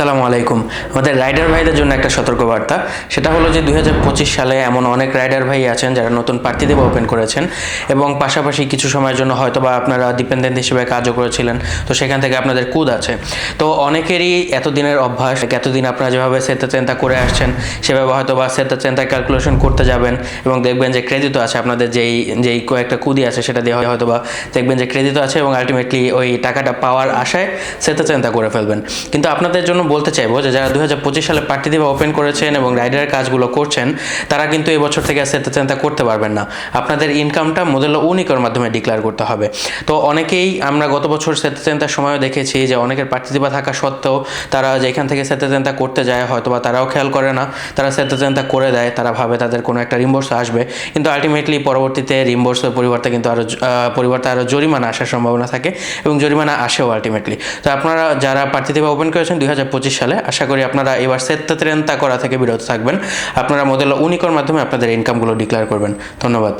আসসালামু আলাইকুম। আমাদের রাইডার ভাইদের জন্য একটা সতর্কবার্তা, সেটা হলো যে 2025 সালে এমন অনেক রাইডার ভাই আছেন যারা নতুন প্রার্থী দেবা ওপেন করেছেন এবং পাশাপাশি কিছু সময়ের জন্য হয়তো বা আপনারা ডিপেন্ডেন্ট হিসেবে কাজও করেছিলেন, তো সেখান থেকে আপনাদের কুদ আছে। তো অনেকেরই এতদিনের অভ্যাস, এতদিন আপনারা যেভাবে সেটা চিন্তা করে আসছেন সেভাবে হয়তো বা সেটা চিন্তা ক্যালকুলেশন করতে যাবেন এবং দেখবেন যে ক্রেডিটও আছে, আপনাদের যেই যেই কয়েকটা কুদি আছে সেটা দিয়ে হয়তো বা দেখবেন যে ক্রেডিটও আছে এবং আলটিমেটলি ওই টাকাটা পাওয়ার আশায় সেটা চিন্তা করে ফেলবেন। কিন্তু আপনাদের জন্য বলতে চাইবো যে যারা 2025 সালে প্রার্থী দেবা ওপেন করেছেন এবং রাইডারের কাজগুলো করছেন, তারা কিন্তু এই বছর থেকে সেটা চিন্তা করতে পারবেন না। আপনাদের ইনকামটা মডেল উনিকর মাধ্যমে ডিক্লেয়ার করতে হবে। তো অনেকেই আমরা গত বছর সেটা চিন্তার সময়ও দেখেছি যে অনেকের প্রার্থী দেবা থাকা সত্ত্বেও তারা যেখান থেকে সেটা চিন্তা করতে যায় হয়তো বা তারাও খেয়াল করে না, তারা সেটা চিন্তা করে দেয়, তারা ভাবে তাদের কোনো একটা রিম্বর্স আসবে, কিন্তু আলটিমেটলি পরবর্তীতে রিম্বর্সের পরিবর্তে কিন্তু আরও জরিমানা আসার সম্ভাবনা থাকে এবং জরিমানা আসেও আলটিমেটলি। তো আপনারা যারা প্রার্থী দেবা ওপেন করেছেন 2025 সালে, আশা করি আপনারা এবার সেত্তা করা থেকে বিরত থাকবেন। আপনারা মডেল উনিকর মাধ্যমে আপনাদের ইনকামগুলো ডিক্লেয়ার করবেন। ধন্যবাদ।